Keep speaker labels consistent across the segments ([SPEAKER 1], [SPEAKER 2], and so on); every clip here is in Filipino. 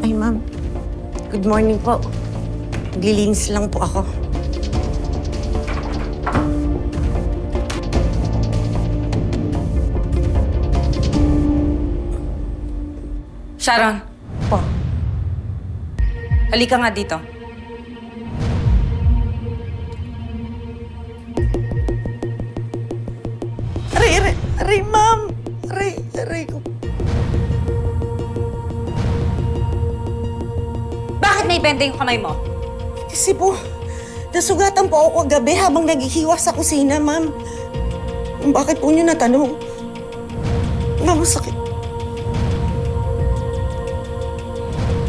[SPEAKER 1] Ay, ma'am. Good morning po. Naglilinis lang po ako.
[SPEAKER 2] Sharon,
[SPEAKER 1] Po.
[SPEAKER 2] halika nga dito.
[SPEAKER 1] Aray, ma'am. Aray ko.
[SPEAKER 2] Bakit naibenta yung kamay mo?
[SPEAKER 1] Kasi po, nasugatan po ako kagabi habang naghihiwas sa kusina, ma'am. Bakit po niyo natanong? Ma'am, masakit.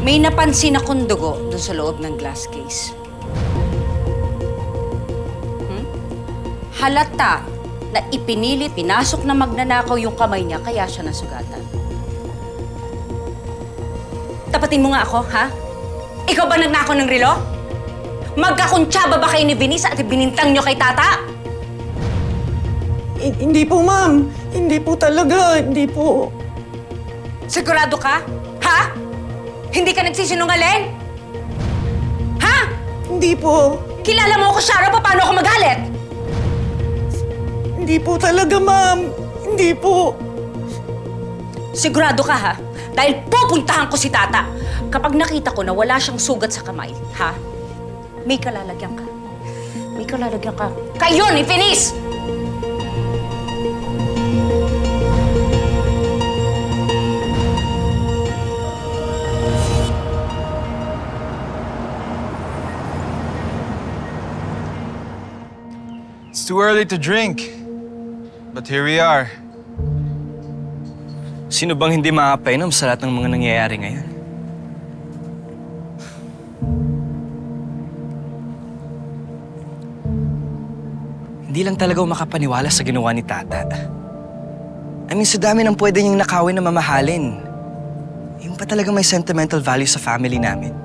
[SPEAKER 2] May napansin akong dugo doon sa loob ng glass case. Halata na ipinilit, pinasok na magnanakaw yung kamay niya, kaya siya nasugatan. Tapatin mo nga ako, ha? Ikaw ba nagnakaw ng relo? Magkakuntsaba ba kayo ni Venice at binintang niyo kay Tata?
[SPEAKER 1] Hindi po, ma'am. Hindi po talaga. Hindi po.
[SPEAKER 2] Sigurado ka? Ha? Hindi ka nagsisinungaling? Ha?
[SPEAKER 1] Hindi po.
[SPEAKER 2] Kilala mo ako, Sharon, paano ako magalit?
[SPEAKER 1] Hindi po talaga, ma'am. Hindi po.
[SPEAKER 2] Sigurado ka, ha? Dahil pupuntahan ko si Tata. Kapag nakita ko na wala siyang sugat sa kamay, ha? May kalalagyan ka. May kalalagyan ka. Kayo ni Venice!
[SPEAKER 3] It's too early to drink. But here we are.
[SPEAKER 4] Sino bang hindi makapainom sa lahat ng mga nangyayari ngayon? Hindi lang talaga ako makapaniwala sa ginawa ni Tata. I mean, sa dami ng pwede niyang nakawin na mamahalin. Yung pa talaga may sentimental value sa family namin.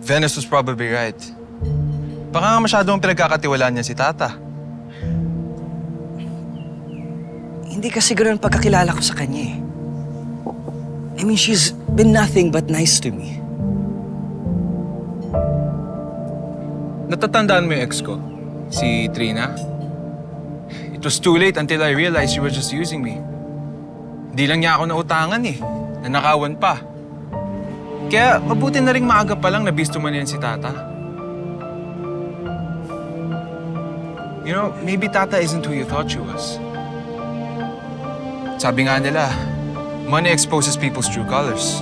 [SPEAKER 3] Venice was probably right. Baka nga masyadong pinagkakatiwalaan niya si Tata.
[SPEAKER 4] Hindi kasi ganun ang pagkakilala ko sa kanya eh. I mean, she's been nothing but nice to me.
[SPEAKER 3] Natatandaan mo yung ex ko? Si Trina? It was too late until I realized she was just using me. Hindi lang niya ako nautangan eh. Nanakawan pa. Kaya mabuti na rin maaga pa lang nabisto man yan si Tata. You know, maybe Tata isn't who you thought she was. Sabi nga nila, money exposes people's true colors.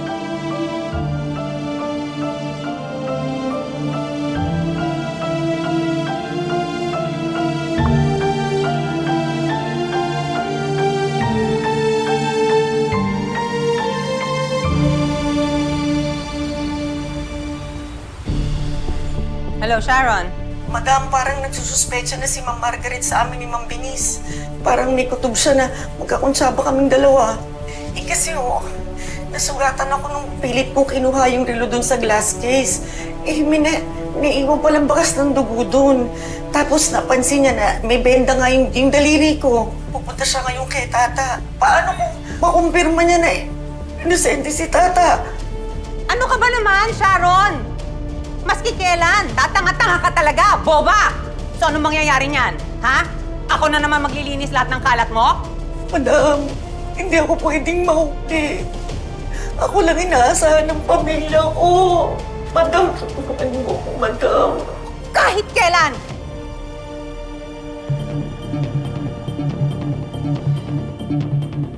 [SPEAKER 2] Hello, Sharon.
[SPEAKER 1] Madam, parang nagsususpecha na si Ma'am Margaret sa amin ni Ma'am Venice. Parang may kutob siya na magkakuntsaba kaming dalawa. Kasi nasugatan ako nung pilit ko kinuha yung relo dun sa glass case. Naiiwan palang bakas ng dugo dun. Tapos napansin niya na may benda nga yung daliri ko. Pupunta siya ngayon kay Tata. Paano kung makumpirma niya na inosente si Tata?
[SPEAKER 5] Ano ka ba naman, Sharon? Maski kailan, tatanga-tanga ka talaga, boba! So anong mangyayari niyan, ha? Ako na naman maglilinis lahat ng kalat mo?
[SPEAKER 1] Madam, hindi ako pwedeng mahuli. Ako lang inaasahan ng pamilya ko. Madam, tulungan mo ako, madam.
[SPEAKER 5] Kahit kailan!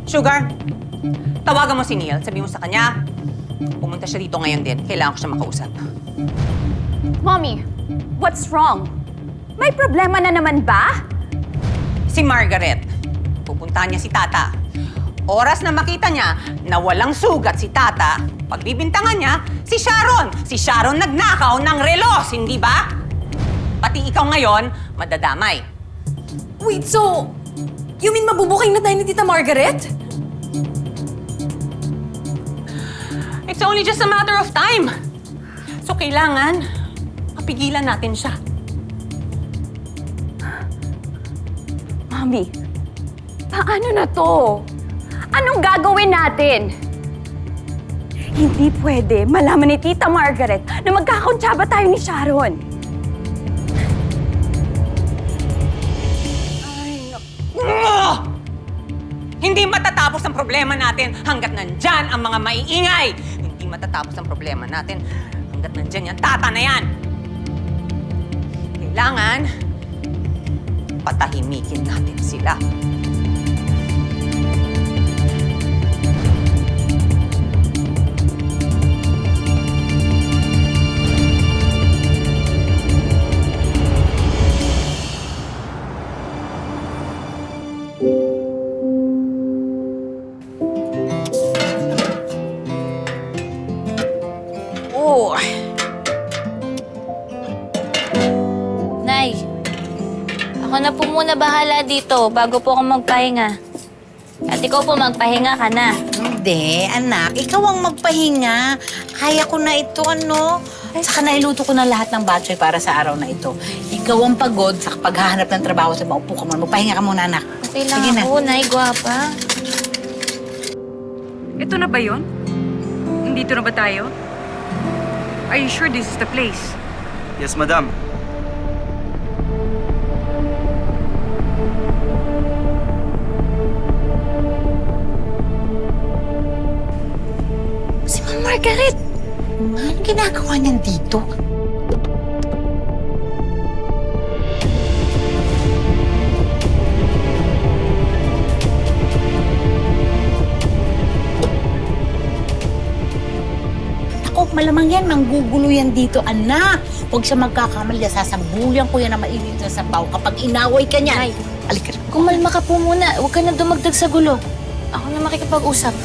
[SPEAKER 5] Sugar, tawagan mo si Neil. Sabi mo sa kanya, pumunta siya dito ngayon din. Kailangan ko siya makausap.
[SPEAKER 6] Mommy, what's wrong? May problema na naman ba?
[SPEAKER 5] Si Margaret, pupuntahan niya si Tata. Oras na makita niya na walang sugat si Tata, pagbibintangan niya, si Sharon. Si Sharon nagnakaw ng relos, hindi ba? Pati ikaw ngayon, madadamay.
[SPEAKER 6] Wait, so, you mean mabubuking na tayo ni Tita Margaret?
[SPEAKER 5] It's only just a matter of time. So kailangan, mapigilan natin siya.
[SPEAKER 6] Mommy, paano na to? Anong gagawin natin? Hindi pwede malaman ni Tita Margaret na magkakauntsaba tayo ni Sharon.
[SPEAKER 5] Hindi matatapos ang problema natin hanggat nandyan ang mga maiingay. Hindi matatapos ang problema natin hanggat nandyan yung tata na yan. Kailangan patahimikin natin sila.
[SPEAKER 2] Oh,
[SPEAKER 7] Nay, ako na po muna bahala dito bago po ako magpahinga. At ikaw po magpahinga ka na.
[SPEAKER 8] Hindi, anak. Ikaw ang magpahinga. Kaya ko na ito, ano? Saka nailuto ko na lahat ng batchoy para sa araw na ito. Ikaw ang pagod sa paghahanap ng trabaho sa maupo ka muna. Magpahinga ka muna, anak.
[SPEAKER 7] Okay lang
[SPEAKER 8] Sige na.
[SPEAKER 7] ako, Nay, gwapa.
[SPEAKER 9] Ito na ba yun? Nandito na ba tayo? Are you sure this is the place?
[SPEAKER 4] Yes, madam.
[SPEAKER 8] Si Ma'am Margaret! Anong ginagawa niyan dito? Ako, malamang yan, manggugulo yan dito, anak. Huwag siya magkakamali, sasambulan ko yan na mainit na sabaw kapag inaway ka niyan.
[SPEAKER 7] Nay.
[SPEAKER 8] Halika.
[SPEAKER 7] Kumalma ka po muna. Huwag ka na dumagdag sa gulo. Ako na makikipag-usap.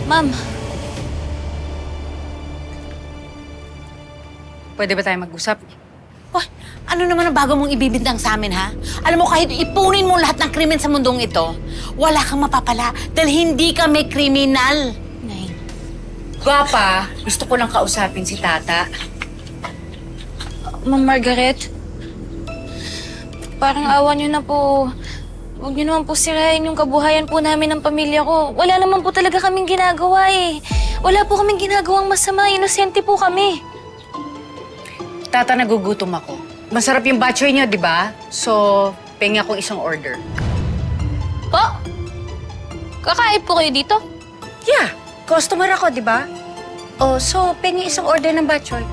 [SPEAKER 7] Ma'am,
[SPEAKER 9] Pwede ba tayo mag-usap?
[SPEAKER 8] Oh, ano naman ang bago mong ibibintang sa amin, ha? Alam mo, kahit ipunin mo lahat ng krimen sa mundong ito, wala kang mapapala dahil hindi kami kriminal.
[SPEAKER 7] Nay.
[SPEAKER 2] Gwapa, gusto ko lang kausapin si Tata.
[SPEAKER 7] Ma'am Margaret, parang awa niyo na po. Huwag niyo naman po sirain yung kabuhayan po namin ng pamilya ko. Wala naman po talaga kaming ginagawa eh. Wala po kaming ginagawang masama. Inosente po kami.
[SPEAKER 2] Tata, nagugutom ako. Masarap yung batchoy niyo, di ba? So, pengi akong isang order.
[SPEAKER 7] Po? Kakain po kayo dito?
[SPEAKER 2] Yeah, customer ako, di ba? Oh, so, pengi isang order ng batchoy.